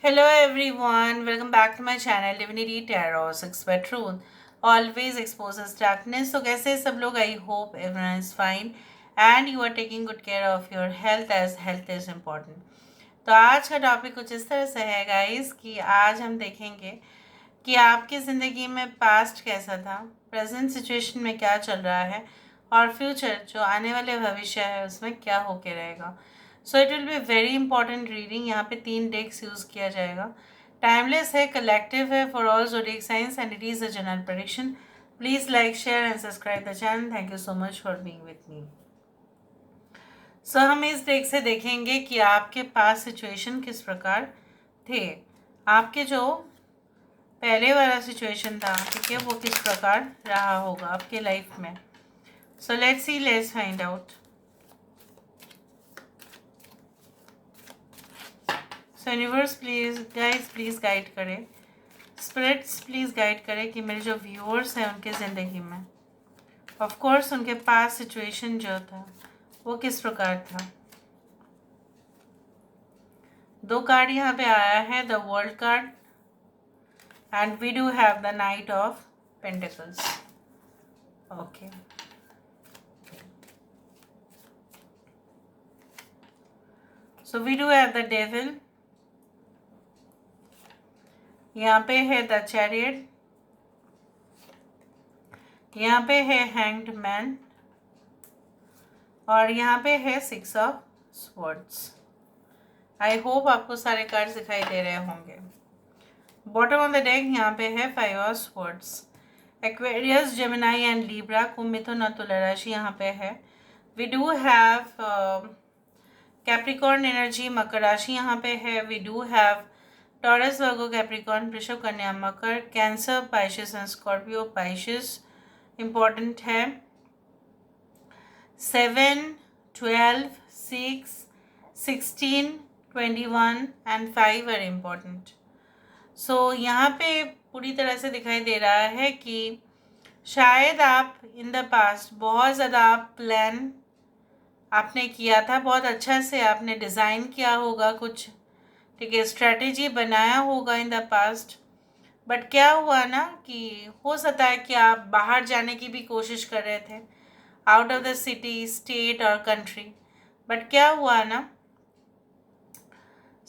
Hello everyone, welcome back to my channel Divinity Tarot 6 by Truth always exposes darkness. So कैसे सब लोग? I hope everyone is fine and you are taking good care of your health as health is important. तो आज का topic कुछ इस तरह से है गाइस कि आज हम देखेंगे कि आपकी ज़िंदगी में पास्ट कैसा था, प्रेजेंट सिचुएशन में क्या चल रहा है और फ्यूचर जो आने वाले भविष्य है उसमें क्या होके रहेगा. So it will be very important reading. यहाँ पे 3 डेक्स यूज़ किया जाएगा. टाइमलेस है, कलेक्टिव है for all zodiac science and it is a general prediction. Please like share and subscribe the channel. Thank you so much for being with me. So हम इस deck से देखेंगे कि आपके पास सिचुएशन किस प्रकार थे, आपके जो पहले वाला सिचुएशन था, ठीक है, वो किस प्रकार रहा होगा आपके लाइफ में. So let's see, let's find out. So universe please guys, please guide करें. स्पिरिट्स प्लीज़ गाइड करें कि मेरे जो व्यूअर्स हैं उनके ज़िंदगी में ऑफ कोर्स उनके पास सिचुएशन जो था वो किस प्रकार था. 2 कार्ड यहाँ पे आया है, the world card and we do have the knight of pentacles. Okay, so we do have the devil. यहाँ पे है द चैरियट. यहाँ पे है हैंग्ड मैन और यहाँ पे है 6 ऑफ स्वॉर्ड्स. आई होप आपको सारे कार्ड्स दिखाई दे रहे होंगे. बॉटम ऑफ द डेक यहाँ पे है 5 of swords. Aquarius, Gemini and Libra, कुंभ, मिथुन और तुला राशि यहाँ पे है. We do have Capricorn energy, मकर राशि यहाँ पे है. We do have Taurus, Virgo, Capricorn, वृषभ, कन्या, मकर, Cancer, Pisces and Scorpio. Pisces important है. 7, 12, 6, 16, 21 एंड 5 आर इम्पॉर्टेंट. सो यहाँ पे पूरी तरह से दिखाई दे रहा है कि शायद आप इन द पास्ट बहुत ज़्यादा प्लान आपने किया था, बहुत अच्छा से आपने डिज़ाइन किया होगा कुछ, ठीक है, स्ट्रैटेजी बनाया होगा इन द पास्ट. बट क्या हुआ ना कि हो सकता है कि आप बाहर जाने की भी कोशिश कर रहे थे, out of the city, state और कंट्री. बट क्या हुआ ना,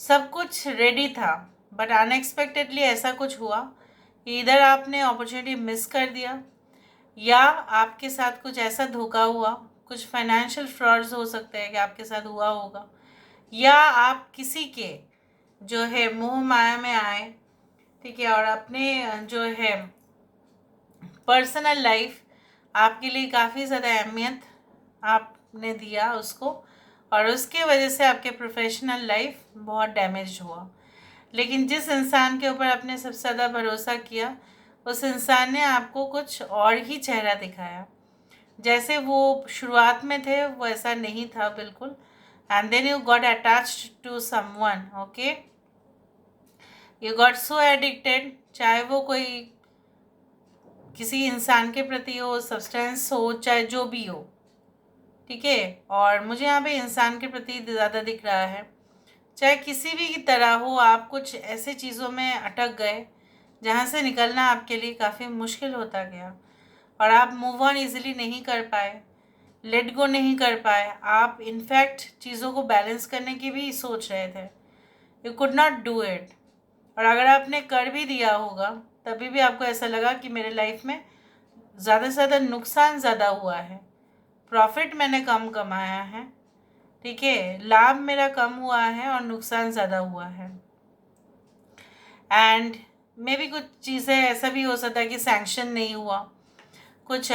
सब कुछ रेडी था बट अनएक्सपेक्टेडली ऐसा कुछ हुआ कि इधर आपने अपॉर्चुनिटी मिस कर दिया या आपके साथ कुछ ऐसा धोखा हुआ. कुछ फाइनेंशियल फ्रॉड्स हो सकते हैं कि आपके साथ हुआ होगा, या आप किसी के जो है मोह माया में आए, ठीक है, और अपने जो है पर्सनल लाइफ आपके लिए काफ़ी ज़्यादा अहमियत आपने दिया उसको, और उसके वजह से आपके प्रोफेशनल लाइफ बहुत डैमेज हुआ. लेकिन जिस इंसान के ऊपर आपने सबसे ज़्यादा भरोसा किया, उस इंसान ने आपको कुछ और ही चेहरा दिखाया. जैसे वो शुरुआत में थे वो ऐसा नहीं था बिल्कुल. And then you got attached to someone. Okay, you got so addicted, चाहे वो कोई किसी इंसान के प्रति हो, सब्सटेंस हो, चाहे जो भी हो, ठीक है. और मुझे यहाँ पे इंसान के प्रति ज़्यादा दिख रहा है. चाहे किसी भी तरह हो, आप कुछ ऐसे चीज़ों में अटक गए जहाँ से निकलना आपके लिए काफ़ी मुश्किल होता गया और आप मूव ऑन ईजिली नहीं कर पाए, लेट गो नहीं कर पाए. आप इनफैक्ट चीज़ों को बैलेंस करने की भी सोच रहे थे, you could not do it. और अगर आपने कर भी दिया होगा तभी भी आपको ऐसा लगा कि मेरे लाइफ में ज़्यादा से ज़्यादा नुकसान ज़्यादा हुआ है, प्रॉफिट मैंने कम कमाया है, ठीक है, लाभ मेरा कम हुआ है और नुकसान ज़्यादा हुआ है. एंड मे भी कुछ चीज़ें ऐसा भी हो सकता है कि सैंक्शन नहीं हुआ. कुछ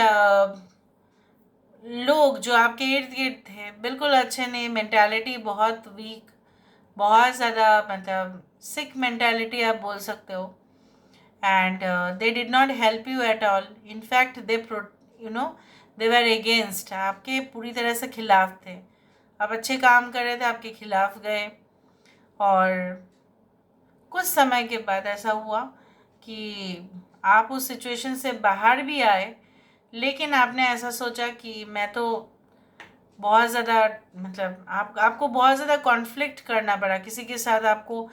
लोग जो आपके इर्द गिर्द थे बिल्कुल अच्छे नहीं, मेंटालिटी बहुत वीक, बहुत ज़्यादा मतलब सिक मेंटालिटी आप बोल सकते हो. And they did not help you at all. In fact they they were against, आपके पूरी तरह से खिलाफ थे. आप अच्छे काम कर रहे थे, आपके खिलाफ गए. और कुछ समय के बाद ऐसा हुआ कि आप उस सिचुएशन से बाहर भी आए, लेकिन आपने ऐसा सोचा कि मैं तो बहुत ज़्यादा मतलब आपको बहुत ज़्यादा कॉन्फ्लिक्ट करना पड़ा. किसी के साथ आपको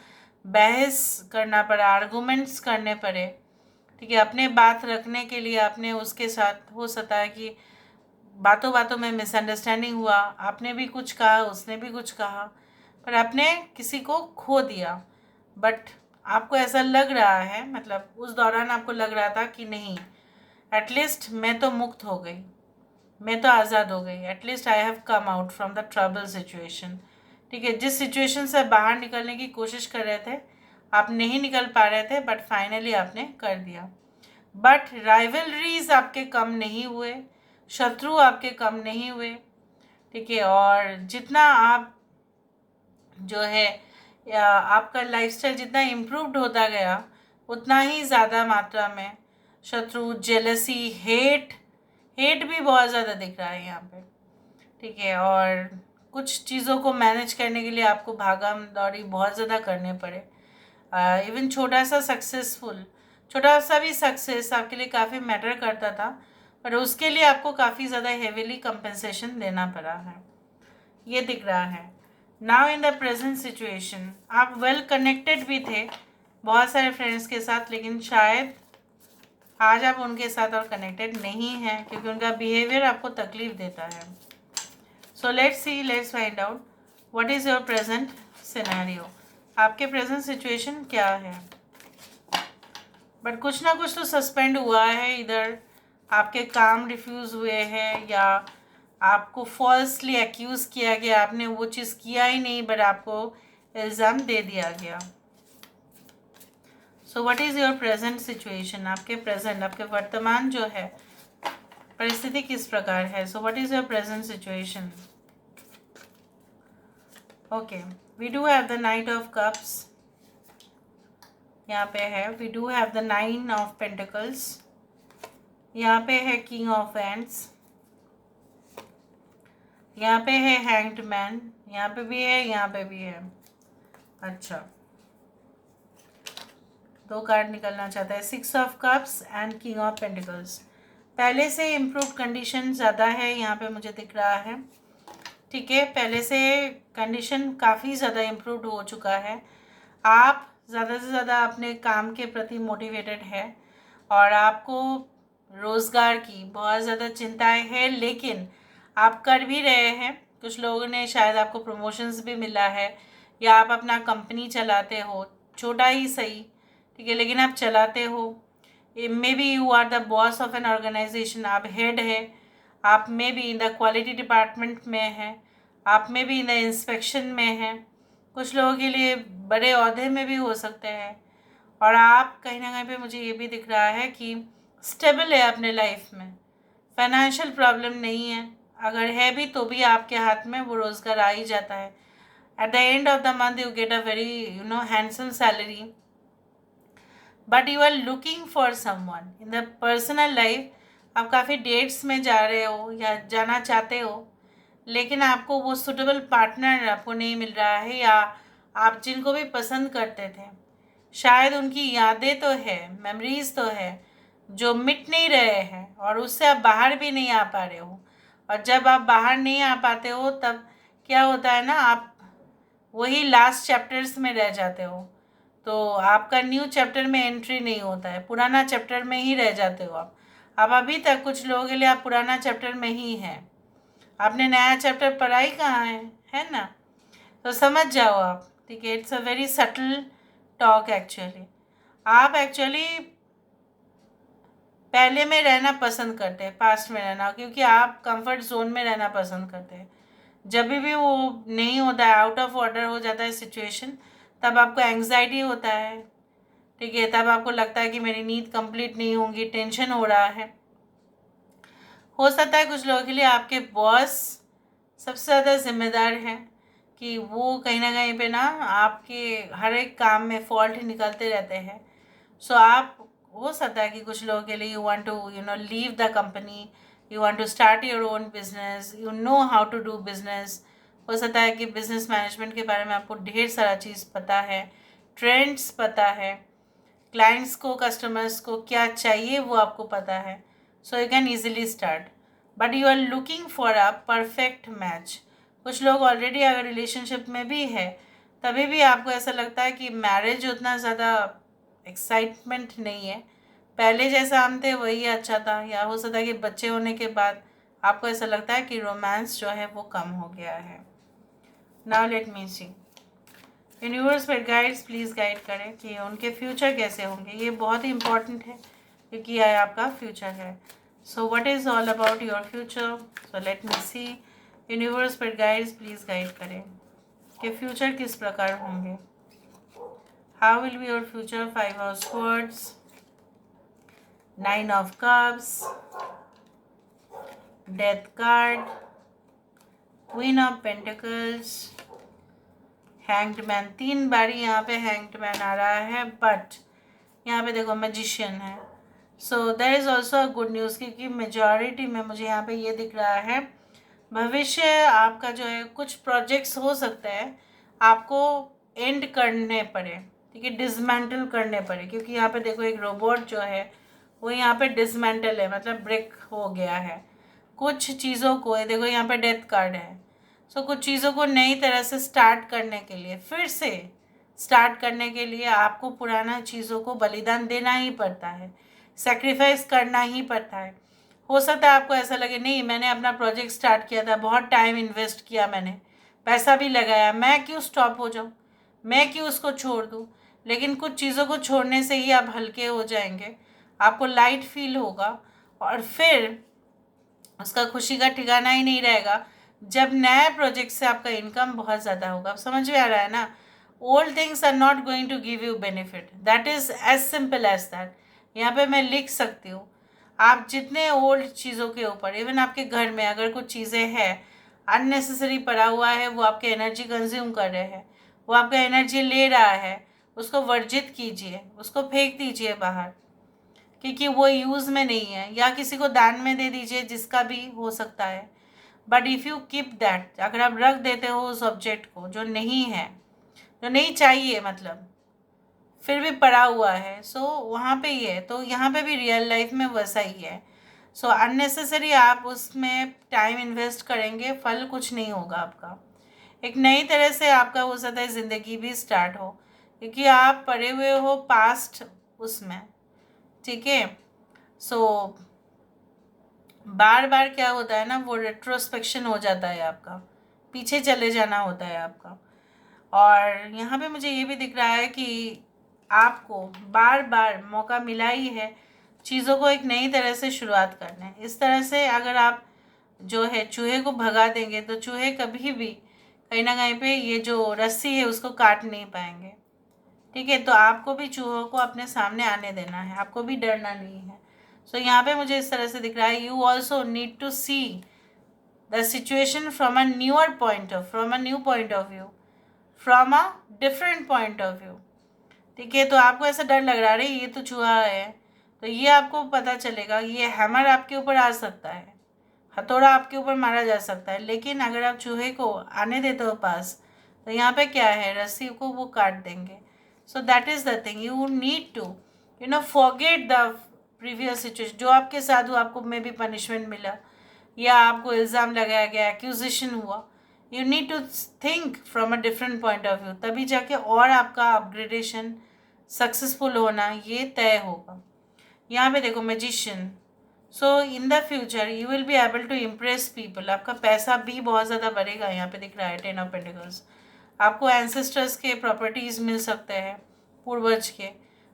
बहस करना पड़ा, आर्गूमेंट्स करने पड़े, ठीक है। अपने बात रखने के लिए आपने उसके साथ, हो सकता है कि बातों बातों में मिसअंडरस्टैंडिंग हुआ, आपने भी कुछ कहा, उसने भी कुछ कहा, पर आपने किसी को खो दिया। बट आपको ऐसा लग रहा है, मतलब उस दौरान आपको लग रहा था कि नहीं, एटलीस्ट मैं तो मुक्त हो गई, मैं तो आज़ाद हो गई, at least I have come out from the trouble situation, ठीक है। जिस सिचुएशन से बाहर निकलने की कोशिश कर रहे थे, आप नहीं निकल पा रहे थे, बट फाइनली आपने कर दिया। बट राइवलरीज आपके कम नहीं हुए, शत्रु आपके कम नहीं हुए, ठीक है। और जितना आप जो है आपका लाइफस्टाइल जितना इम्प्रूव्ड होता गया, उतना ही ज़्यादा मात्रा में शत्रु, जेलसी, हेट भी बहुत ज़्यादा दिख रहा है यहाँ पे, ठीक है। और कुछ चीज़ों को मैनेज करने के लिए आपको भागम दौड़ी बहुत ज़्यादा करने पड़े। इवन छोटा सा भी सक्सेस आपके लिए काफ़ी मैटर करता था, पर उसके लिए आपको काफ़ी ज़्यादा हेविली कंपनसेशन देना पड़ा है, ये दिख रहा है। Now in the present situation आप वेल कनेक्टेड भी थे बहुत सारे फ्रेंड्स के साथ, लेकिन शायद आज आप उनके साथ और कनेक्टेड नहीं हैं, क्योंकि उनका बिहेवियर आपको तकलीफ देता है। So let's find out what is your present scenario. आपके प्रेजेंट सिचुएशन क्या है। बट कुछ ना कुछ तो सस्पेंड हुआ है, इधर आपके काम रिफ्यूज़ हुए हैं, या आपको फॉल्सली एक्यूज़ किया गया, आपने वो चीज़ किया ही नहीं, बट आपको इल्ज़ाम दे दिया गया। So what is your present situation. आपके वर्तमान जो है परिस्थिति किस प्रकार है। So what is your present situation. Okay, we do have the knight of cups, यहाँ पे है। We do have the 9 of pentacles, यहाँ पे है किंग ऑफ एंड्स, यहाँ पे है हैंग्ड मैन, यहाँ पे भी है, यहाँ पे भी है। अच्छा, 2 कार्ड निकलना चाहता है, 6 of cups and king of pentacles. पहले से इम्प्रूव कंडीशन ज़्यादा है यहाँ पे मुझे दिख रहा है, ठीक है। पहले से कंडीशन काफ़ी ज़्यादा इम्प्रूव हो चुका है। आप ज़्यादा से ज़्यादा अपने काम के प्रति मोटिवेटेड है, और आपको रोज़गार की बहुत ज़्यादा चिंताएं हैं, लेकिन आप कर भी रहे हैं। कुछ लोगों ने शायद आपको प्रमोशंस भी मिला है, या आप अपना कंपनी चलाते हो, छोटा ही सही, ठीक है, लेकिन आप चलाते हो। Maybe you are the boss of an organisation, आप हेड है, आप में भी इन द क्वालिटी डिपार्टमेंट में है, आप में भी इन द इंस्पेक्शन में है, कुछ लोगों के लिए बड़े ओहदे में भी हो सकते हैं। और आप कहीं ना कहीं पे मुझे ये भी दिख रहा है कि स्टेबल है अपने लाइफ में, फाइनेंशियल प्रॉब्लम नहीं है, अगर है भी तो भी आपके हाथ में वो रोज़गार आ ही जाता है। At the end of the month you get a very handsome salary, but you are looking for someone in the personal life. आप काफ़ी डेट्स में जा रहे हो या जाना चाहते हो, लेकिन आपको वो सुटेबल पार्टनर आपको नहीं मिल रहा है, या आप जिनको भी पसंद करते थे, शायद उनकी यादें तो है, मेमोरीज तो है, जो मिट नहीं रहे हैं, और उससे आप बाहर भी नहीं आ पा रहे हो। और जब आप बाहर नहीं आ पाते हो, तब क्या होता है ना, आप वही लास्ट चैप्टर्स में रह जाते हो, तो आपका न्यू चैप्टर में एंट्री नहीं होता है, पुराना चैप्टर में ही रह जाते हो आप। अब अभी तक कुछ लोगों के लिए आप पुराना चैप्टर में ही हैं, आपने नया चैप्टर पढ़ा ही कहाँ है ना। तो समझ जाओ आप, ठीक है। It's a very subtle talk actually. आप एक्चुअली पहले में रहना पसंद करते हैं, पास्ट में रहना, क्योंकि आप कंफर्ट जोन में रहना पसंद करते हैं। जब भी वो नहीं होता है, आउट ऑफ ऑर्डर हो जाता है सिचुएशन, तब आपको एंग्जाइटी होता है, ठीक है। तब आपको लगता है कि मेरी नींद कंप्लीट नहीं होंगी, टेंशन हो रहा है। हो सकता है कुछ लोगों के लिए आपके बॉस सबसे ज़्यादा जिम्मेदार हैं, कि वो कहीं ना कहीं पे ना आपके हर एक काम में फॉल्ट निकलते रहते हैं। सो आप, हो सकता है कि कुछ लोगों के लिए you want to leave the company, you want to start your own business, you know how to do business. हो सकता है कि बिजनेस मैनेजमेंट के बारे में आपको ढेर सारा चीज़ पता है, ट्रेंड्स पता है, क्लाइंट्स को, कस्टमर्स को क्या चाहिए वो आपको पता है। So you can easily start, but you are looking for a perfect match. कुछ लोग ऑलरेडी अगर रिलेशनशिप में भी है, तभी भी आपको ऐसा लगता है कि मैरिज उतना ज़्यादा एक्साइटमेंट नहीं है, पहले जैसा हम थे वही अच्छा था, या हो सकता है कि बच्चे होने के बाद आपको ऐसा लगता है कि रोमांस जो है वो कम हो गया है। Now let me see, universe पर गाइड्स प्लीज़ गाइड करें कि उनके फ्यूचर कैसे होंगे। ये बहुत ही इंपॉर्टेंट है क्योंकि यह आपका फ्यूचर है। So what is all about your future, so let me see, universe पर गाइड्स प्लीज़ गाइड करें कि फ्यूचर किस प्रकार होंगे। How will be your future, 5 of swords, 9 of cups, death card, queen of pentacles, hanged man. 3 बारी यहाँ पे hanged man आ रहा है, बट यहाँ पे देखो मैजिशियन है। So there is also a good news, क्योंकि मेजॉरिटी में मुझे यहाँ पे ये दिख रहा है भविष्य आपका जो है, कुछ प्रोजेक्ट्स हो सकता है आपको एंड करने पड़े, ठीक है, डिसमेंटल करने पड़े, क्योंकि यहाँ पे देखो एक रोबोट जो है वो यहाँ पे डिसमेंटल है, मतलब ब्रेक हो गया है। कुछ चीज़ों को देखो, यहाँ पे डेथ कार्ड है। सो कुछ चीज़ों को नई तरह से स्टार्ट करने के लिए, फिर से स्टार्ट करने के लिए आपको पुराना चीज़ों को बलिदान देना ही पड़ता है, सेक्रीफाइस करना ही पड़ता है। हो सकता है आपको ऐसा लगे नहीं, मैंने अपना प्रोजेक्ट स्टार्ट किया था, बहुत टाइम इन्वेस्ट किया, मैंने पैसा भी लगाया, मैं क्यों स्टॉप हो जाऊँ, मैं क्यों उसको छोड़ दूँ। लेकिन कुछ चीज़ों को छोड़ने से ही आप हल्के हो जाएंगे, आपको लाइट फील होगा, और फिर उसका खुशी का ठिकाना ही नहीं रहेगा जब नए प्रोजेक्ट से आपका इनकम बहुत ज़्यादा होगा। अब समझ में आ रहा है ना, old things are not going to give you benefit, that is as simple as that. यहाँ पे मैं लिख सकती हूँ, आप जितने ओल्ड चीज़ों के ऊपर, इवन आपके घर में अगर कुछ चीज़ें हैं अननेसेसरी पड़ा हुआ है, वो आपके एनर्जी कंज्यूम कर रहे हैं, वो आपका एनर्जी ले रहा है, उसको वर्जित कीजिए, उसको फेंक दीजिए बाहर, क्योंकि वो यूज़ में नहीं है, या किसी को दान में दे दीजिए, जिसका भी हो सकता है। But if you keep that, अगर आप रख देते हो उस ऑब्जेक्ट को जो नहीं है, जो नहीं चाहिए, मतलब फिर भी पड़ा हुआ है, सो वहाँ पे ही है, तो यहाँ पे भी रियल लाइफ में वैसा ही है। सो अननेसेसरी आप उसमें टाइम इन्वेस्ट करेंगे, फल कुछ नहीं होगा आपका। एक नई तरह से आपका हो सकता है ज़िंदगी भी स्टार्ट हो, क्योंकि आप पड़े हुए हो पास्ट उसमें, ठीक है। सो बार बार क्या होता है ना, वो रेट्रोस्पेक्शन हो जाता है आपका, पीछे चले जाना होता है आपका। और यहाँ पे मुझे ये भी दिख रहा है कि आपको बार बार मौका मिला ही है चीज़ों को एक नई तरह से शुरुआत करने। इस तरह से अगर आप जो है चूहे को भगा देंगे तो चूहे कभी भी कहीं ना कहीं पे ये जो रस्सी है उसको काट नहीं पाएंगे, ठीक है। तो आपको भी चूहों को अपने सामने आने देना है, आपको भी डरना नहीं है। सो यहाँ पे मुझे इस तरह से दिख रहा है, you also need to see the situation from a newer point of, from a new point of view, from a different point of view, ठीक है। तो आपको ऐसा डर लग रहा है ये तो चूहा है, तो ये आपको पता चलेगा, ये हैमर आपके ऊपर आ सकता है, हथौड़ा आपके ऊपर मारा जा सकता है, लेकिन अगर आप चूहे को आने देते हो पास, तो यहाँ पे क्या है, रस्सी को वो काट देंगे। So that is the thing, you need to forget the previous situation जो आपके साथ हुआ, आपको मे भी पनिशमेंट मिला, या आपको इल्ज़ाम लगाया गया, एक्यूजिशन हुआ। You need to think from a different point of view, तभी जाके और आपका अपग्रेडेशन सक्सेसफुल होना ये तय होगा। यहाँ पे देखो magician, so in the future you will be able to impress people, आपका पैसा भी बहुत ज़्यादा बढ़ेगा। यहाँ पे दिख रहा है 10 ऑफ पेंटिकल्स, आपको एंसेस्टर्स के प्रॉपर्टीज़ मिल सकते हैं, पूर्वज के,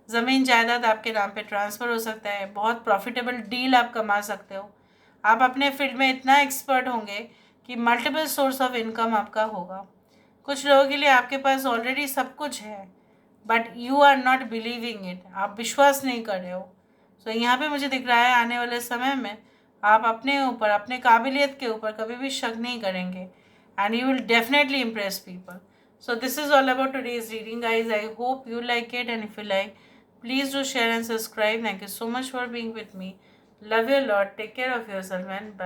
ज़मीन जायदाद आपके नाम पे ट्रांसफ़र हो सकता है, बहुत प्रॉफिटेबल डील आप कमा सकते हो, आप अपने फील्ड में इतना एक्सपर्ट होंगे कि मल्टीपल सोर्स ऑफ इनकम आपका होगा। कुछ लोगों के लिए आपके पास ऑलरेडी सब कुछ है, but you are not believing it, आप विश्वास नहीं कर रहे हो। सो यहाँ पे मुझे दिख रहा है आने वाले समय में आप अपने ऊपर, अपने काबिलियत के ऊपर कभी भी शक नहीं करेंगे, and you will definitely impress people. So this is all about today's reading, guys. I hope you like it, and if you like, please do share and subscribe. Thank you so much for being with me. Love you a lot. Take care of yourself, and bye.